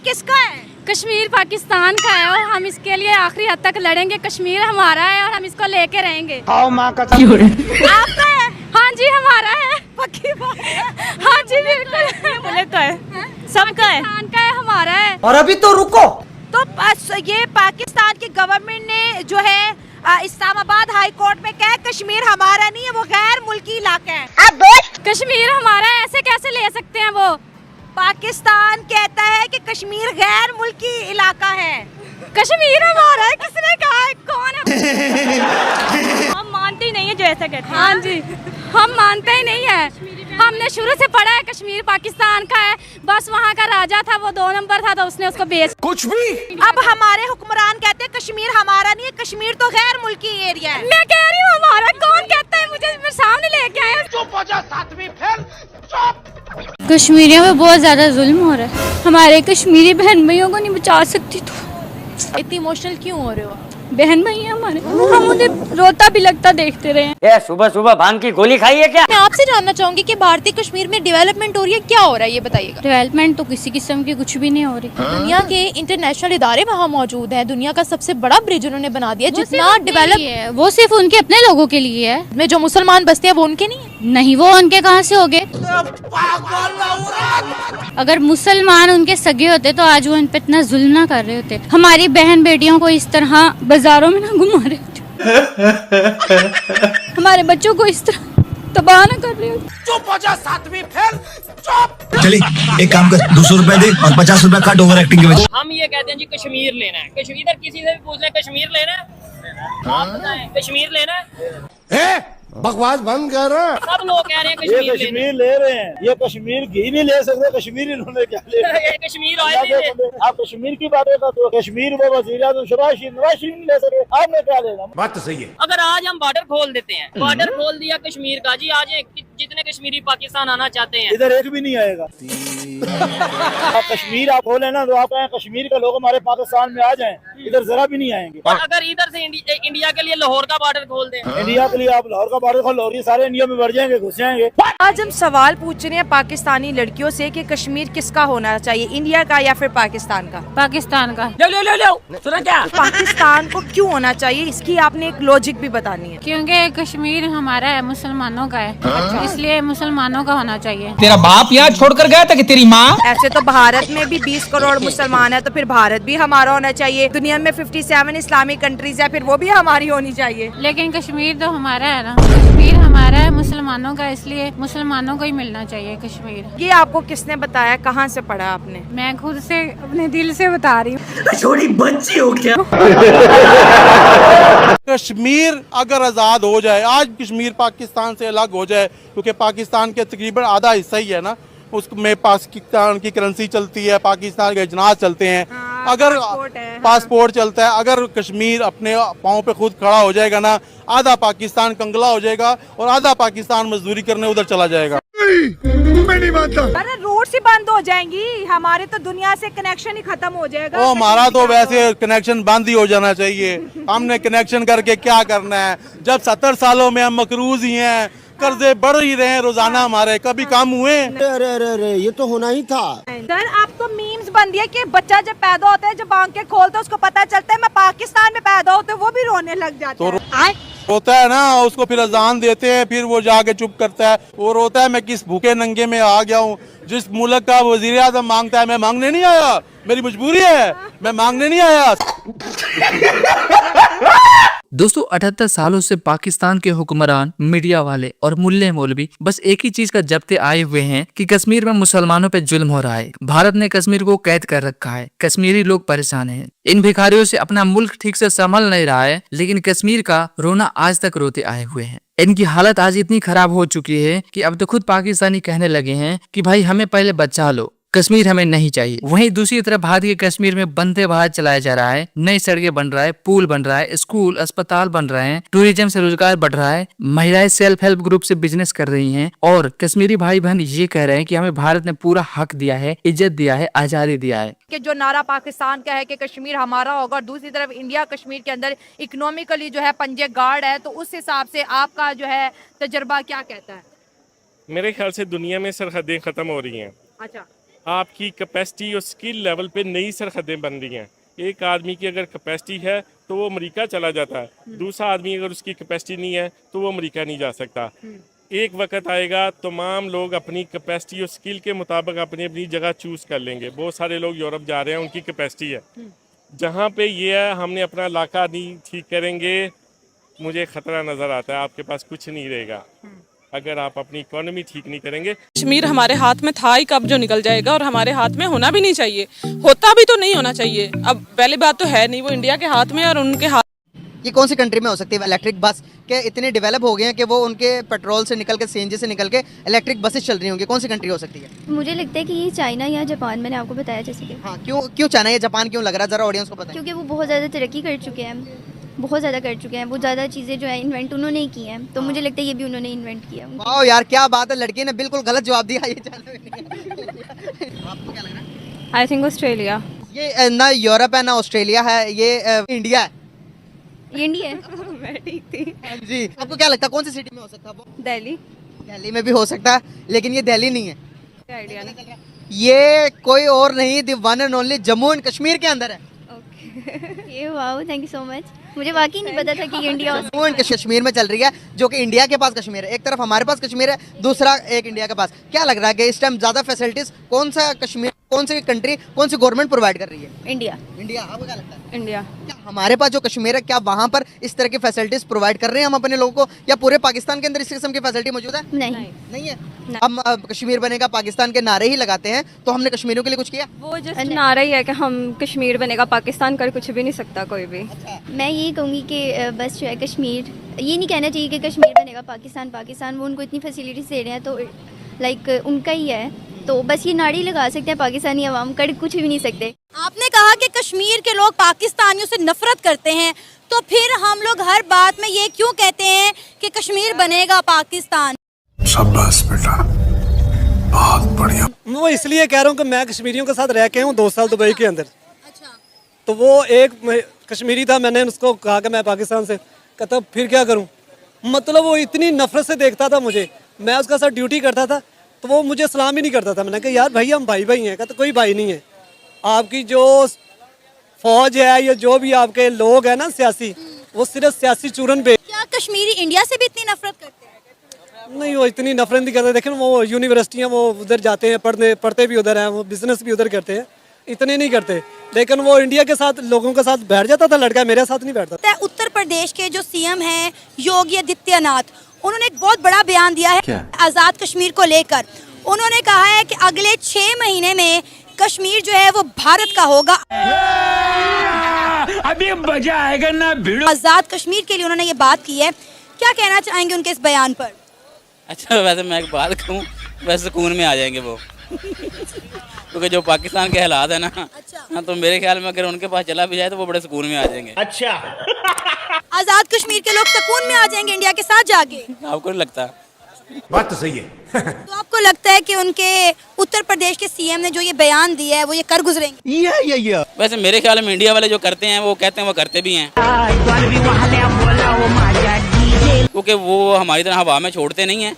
किसका है? कश्मीर पाकिस्तान का है और हम इसके लिए आखिरी हद तक लड़ेंगे। कश्मीर हमारा है और हम इसको लेके रहेंगे। आपका है? हाँ जी हमारा है, पक्की बात है। हाँ जी बिल्कुल। मुल्क का है, सबका है। पाकिस्तान का है, हमारा है। और अभी तो रुको, तो बस ये पाकिस्तान की गवर्नमेंट ने जो है इस्लामाबाद हाई कोर्ट में कहा कश्मीर हमारा नहीं है, वो गैर मुल्की इलाका है। कश्मीर हमारा है, ऐसे कैसे ले सकते हैं वो? पाकिस्तान कहता है कि कश्मीर गैर मुल्की इलाका है। कश्मीर हमारा है, किसने कहा है? कौन है? हम मानते ही नहीं है जो ऐसा कहते हैं। हाँ जी, हम मानते ही नहीं है। हमने शुरू से पढ़ा है कश्मीर पाकिस्तान का है, बस वहाँ का राजा था, वो 2 नंबर था तो उसने उसको बेच। कुछ भी। अब हमारे हुक्मरान कहते हैं कश्मीर हमारा नहीं है, कश्मीर तो गैर मुल्की एरिया है। मैं कह रही हूँ हमारा, कौन कहता है? मुझे मेरे सामने लेके आए। कश्मीरियों पे बहुत ज्यादा जुल्म हो रहा है, हमारे कश्मीरी बहन भाइयों को नहीं बचा सकती। तो इतनी इमोशनल क्यों हो रहे हो? बहन भाई हैं हमारे, हम उन्हें रोता भी लगता देखते रहे हैं। ये सुबह सुबह भांग की गोली खाई है क्या? मैं आपसे जानना चाहूंगी कि भारतीय कश्मीर में डेवलपमेंट हो रही है, क्या हो रहा है ये बताइएगा। डेवलपमेंट तो किसी किस्म की कुछ भी नहीं हो रही। दुनिया के इंटरनेशनल इदारे वहाँ मौजूद हैं, दुनिया का सबसे बड़ा ब्रिज उन्होंने बना दिया। जितना डेवलप है वो सिर्फ उनके अपने लोगों के लिए है, में जो मुसलमान बसते हैं वो उनके नहीं है। नहीं वो उनके कहाँ से हो गए? अगर मुसलमान उनके सगे होते तो आज वो इन पे इतना जुल्म ना कर रहे होते, हमारी बहन बेटियों को इस तरह बाजारों में ना घुमा रहे होते, हमारे बच्चों को इस तरह तबाह ना कर रहे होते। चुप हो जा, सातवीं फेल, चुप। चलिए एक काम कर, 200 रुपए दे और 50 रुपए काट ओवर एक्टिंग के वजह। हम ये कहते हैं जी कश्मीर लेना है, कश्मीर इधर किसी से भी पूछ ले कश्मीर लेना है, आप बताएं कश्मीर लेना है? बकवास बंद कर। सब लोग कह रहे हैं ये कश्मीर कश्मीर ले रहे हैं, ये कश्मीर घी नहीं ले सकते, कश्मीर इन्होंने क्या ले लेना है। कश्मीर ऑयल नहीं ले। आप कश्मीर की बात करते हो, कश्मीर में वज़ीर-ए-आज़म शहबाज शरीफ नवाज शरीफ नहीं ले सकते, आपने क्या लेना? बात तो सही है। अगर आज हम बॉर्डर खोल देते हैं, बॉर्डर खोल दिया कश्मीर का जी, आज जितने कश्मीरी पाकिस्तान आना चाहते हैं इधर एक भी नहीं आएगा। आप कश्मीर आप खोले ना तो आप कहें कश्मीर के लोग हमारे पाकिस्तान में आ जाएं, इधर जरा भी नहीं आएंगे। अगर इधर से इंडिया के लिए लाहौर का बॉर्डर खोल दें, इंडिया के लिए आप लाहौर का बॉर्डर खोल, लाहौर सारे इंडिया में बढ़ जाएंगे, घुस जाएंगे। आज हम सवाल पूछ रहे हैं पाकिस्तानी लड़कियों से कि कश्मीर किसका होना चाहिए, इंडिया का या फिर पाकिस्तान का? पाकिस्तान का। सुना क्या? पाकिस्तान को क्यों होना चाहिए, इसकी आपने एक लॉजिक भी बतानी है। क्योंकि कश्मीर हमारा है, मुसलमानों का है, इसलिए मुसलमानों का होना चाहिए। तेरा बाप यहाँ छोड़कर गया था कि तेरी माँ? ऐसे तो भारत में भी 20 करोड़ मुसलमान है, तो फिर भारत भी हमारा होना चाहिए। दुनिया में 57 इस्लामिक कंट्रीज है, फिर वो भी हमारी होनी चाहिए। लेकिन कश्मीर तो हमारा है ना, कश्मीर हमारा है, मुसलमानों का, इसलिए मुसलमानों को ही मिलना चाहिए कश्मीर। ये आपको किसने बताया, कहाँ से पढ़ा आपने? मैं खुद से अपने दिल से बता रही हूँ। छोटी बच्ची हो क्या? कश्मीर अगर आज़ाद हो जाए, आज कश्मीर पाकिस्तान से अलग हो जाए, क्योंकि पाकिस्तान के तकरीबन आधा हिस्सा ही है ना, उसमें पाकिस्तान की करेंसी चलती है, पाकिस्तान के जनाज चलते हैं। अगर पासपोर्ट चलता है, अगर कश्मीर अपने पाँव पे खुद खड़ा हो जाएगा ना, आधा पाकिस्तान कंगला हो जाएगा और आधा पाकिस्तान मजदूरी करने उधर चला जाएगा। मैं नहीं मानता। अरे रोड से बंद हो जाएंगी, हमारे तो दुनिया से कनेक्शन ही खत्म हो जाएगा। ओ हमारा तो वैसे कनेक्शन बंद ही हो जाना चाहिए। हमने कनेक्शन करके क्या करना है, जब 70 सालों में हम मकरूज ही हैं, कर्जे बढ़ ही रहे हैं रोजाना, हमारे कभी कम हुए? अरे अरे अरे ये तो होना ही था। सर आप तो मीम्स बन दिया कि बच्चा जब पैदा होता है, जब आंखें खोलता है उसको पता चलता है मैं पाकिस्तान में पैदा होता है, वो भी रोने लग जाता है। रोता है ना, उसको फिर अजान देते हैं, फिर वो जाके चुप करता है। वो रोता है मैं किस भूखे नंगे में आ गया हूँ। जिस मुल्क का वजीर आज़म मांगता है, मैं मांगने नहीं आया, मेरी मजबूरी है, मैं मांगने नहीं आया। दोस्तों 78 सालों से पाकिस्तान के हुक्मरान, मीडिया वाले और मुल्ले मौलवी बस एक ही चीज का जपते आए हुए हैं कि कश्मीर में मुसलमानों पे जुल्म हो रहा है। भारत ने कश्मीर को कैद कर रखा है, कश्मीरी लोग परेशान हैं। इन भिखारियों से अपना मुल्क ठीक से संभल नहीं रहा है, लेकिन कश्मीर का रोना आज तक रोते आए हुए हैं। इनकी हालत आज इतनी खराब हो चुकी है कि अब तो खुद पाकिस्तानी कहने लगे हैं कि भाई हमें पहले बचा लो, कश्मीर हमें नहीं चाहिए। वहीं दूसरी तरफ भारतीय कश्मीर में वंदे भारत चलाया जा रहा है, नई सड़कें बन रहा है, पुल बन रहा है, स्कूल अस्पताल बन रहे हैं, टूरिज्म से रोजगार बढ़ रहा है, महिलाएं सेल्फ हेल्प ग्रुप से बिजनेस कर रही हैं और कश्मीरी भाई बहन ये कह रहे हैं कि हमें भारत ने पूरा हक दिया है, इज्जत दिया है, आजादी दिया है। कि जो नारा पाकिस्तान का है कि कश्मीर हमारा होगा, और दूसरी तरफ इंडिया कश्मीर के अंदर इकोनॉमिकली जो है पंजे गार्ड है, तो उस हिसाब से आपका जो है तजर्बा क्या कहता है? मेरे ख्याल से दुनिया में सरहदें खत्म हो रही हैं। अच्छा, आपकी कैपेसिटी और स्किल लेवल पे नई सरहदें बन रही हैं। एक आदमी की अगर कैपेसिटी है तो वो अमेरिका चला जाता है, दूसरा आदमी अगर उसकी कैपेसिटी नहीं है तो वो अमेरिका नहीं जा सकता। एक वक्त आएगा तमाम लोग अपनी कैपेसिटी और स्किल के मुताबिक अपनी अपनी जगह चूज़ कर लेंगे। बहुत सारे लोग यूरोप जा रहे हैं, उनकी कैपेसिटी है। जहाँ पे ये है हमने अपना इलाका नहीं ठीक करेंगे, मुझे ख़तरा नज़र आता है आपके पास कुछ नहीं रहेगा अगर आप अपनी इकोनॉमी ठीक नहीं करेंगे। कश्मीर हमारे हाथ में था ही, कब जो निकल जाएगा, और हमारे हाथ में होना भी नहीं चाहिए, होता भी तो नहीं होना चाहिए। अब पहली बात तो है नहीं, वो इंडिया के हाथ में और उनके हाथ। ये कौन सी कंट्री में हो सकती है इलेक्ट्रिक बस के इतने डेवलप हो गए हैं कि वो उनके पेट्रोल से निकल के सीएनजी से निकल के इलेक्ट्रिक बसेस चल रही होंगी? कौन सी कंट्री हो सकती है? मुझे लगता है कि ये चाइना या जापान, मैंने आपको बताया जैसे कि। हाँ, क्यों चाइना या जापान क्यों लग रहा है, जरा ऑडियंस को बताएं। क्योंकि वो बहुत ज़्यादा तरक्की कर चुके हैं, बहुत ज़्यादा कर चुके हैं, वो ज़्यादा चीज़ें जो है इन्वेंट उन्होंने ही की हैं, तो मुझे लगता है ये भी उन्होंने इन्वेंट किया। वाह यार क्या बात है, लड़की ने बिल्कुल गलत जवाब दिया। ये आपको क्या लग रहा है? I think Australia. ये ना यूरोप है ना ऑस्ट्रेलिया है, ये इंडिया है। इंडिया है। मैं ठीक थी। हाँ जी, आपको क्या लगता है कौन सी सिटी में हो सकता है वो? दिल्ली। दिल्ली में भी हो सकता है, लेकिन ये दिल्ली नहीं है। आइडिया नहीं। ये कोई और नहीं, the one and only Jammu and Kashmir के अंदर है। ये wow, thank you so much. मुझे वाकई नहीं पता था कि इंडिया जम्मू एंड कश्मीर में चल रही है, जो कि इंडिया के पास कश्मीर है। एक तरफ हमारे पास कश्मीर है, दूसरा एक इंडिया के पास। क्या लग रहा है कि इस टाइम ज्यादा फैसिलिटीज कौन सा कश्मीर, कौन सी कंट्री, कौन सी गवर्नमेंट प्रोवाइड कर रही है? इंडिया। इंडिया। आपको क्या लगता है? इंडिया। क्या हमारे पास जो कश्मीर है, क्या वहाँ पर इस तरह की फैसिलिटीज प्रोवाइड कर रहे हैं हम अपने लोगों को, या पूरे पाकिस्तान के अंदर इस किस्म की फैसिलिटी मौजूद है? नहीं है। हम कश्मीर बनेगा पाकिस्तान के नारे ही लगाते हैं, तो हमने कश्मीरियों के लिए कुछ किया? वो जस्ट नारा ही है कि हम कश्मीर बनेगा पाकिस्तान, कर कुछ भी नहीं सकता कोई भी। मैं यही कहूँगी कि बस जो है कश्मीर, ये नहीं कहना चाहिए कि कश्मीर बनेगा पाकिस्तान, वो उनको इतनी फैसिलिटीज दे रहे हैं तो लाइक उनका ही है, तो बस ये नाड़ी लगा सकते हैं पाकिस्तानी अवाम, कर कुछ भी नहीं सकते। आपने कहा कि कश्मीर के लोग पाकिस्तानियों से नफरत करते हैं, तो फिर हम लोग हर बात में ये क्यों कहते हैं कि कश्मीर बनेगा पाकिस्तान? शाबाश बेटा, बहुत बढ़िया। मैं वो इसलिए कह रहा हूँ कि मैं कश्मीरियों के साथ रह के हूँ 2 साल दुबई के अंदर। तो वो एक कश्मीरी था, मैंने उसको कहा कि मैं पाकिस्तान से, कहता फिर क्या करूँ। मतलब वो इतनी नफरत से देखता था मुझे, मैं उसका साथ ड्यूटी करता था तो वो मुझे सलाम ही नहीं करता था। मैंने कहा यार भाई हम भाई भाई हैं। कहता कोई भाई नहीं है, आपकी जो फौज है या जो भी आपके लोग हैं ना सियासी, वो सिर्फ सियासी चूरन पे। क्या कश्मीरी इंडिया से भी इतनी नफरत करते हैं? नहीं, वो इतनी नफरत नहीं करते, लेकिन वो यूनिवर्सिटियाँ वो उधर जाते हैं पढ़ते भी उधर हैं, वो बिजनेस भी उधर करते हैं, इतने नहीं करते। लेकिन वो इंडिया के साथ लोगों के साथ बैठ जाता था लड़का, मेरे साथ नहीं बैठता। उत्तर प्रदेश के जो सीएम हैं योगी आदित्यनाथ, उन्होंने एक बहुत बड़ा बयान दिया है आजाद कश्मीर को लेकर। उन्होंने कहा है कि अगले 6 महीने में कश्मीर जो है वो भारत का होगा। अभी मजा आएगा ना भिड़ो। आजाद कश्मीर के लिए उन्होंने ये बात की है, क्या कहना चाहेंगे उनके इस बयान पर? अच्छा, वैसे मैं एक बात कहूँ, वैसे सुकून में आ जाएंगे वो क्योंकि जो पाकिस्तान के हालात है ना, हाँ, तो मेरे ख्याल में अगर उनके पास चला भी जाए तो वो बड़े सुकून में आ जाएंगे। अच्छा आजाद कश्मीर के लोग सुकून में आ जाएंगे इंडिया के साथ जाके? आपको नहीं लगता? बात तो सही है। तो आपको लगता है कि उनके उत्तर प्रदेश के सीएम ने जो ये बयान दिया है वो ये कर गुजरेंगे? वैसे मेरे ख्याल में इंडिया वाले जो करते हैं वो कहते हैं, वो करते भी हैं, क्योंकि वो हमारी तरह हवा में छोड़ते नहीं हैं।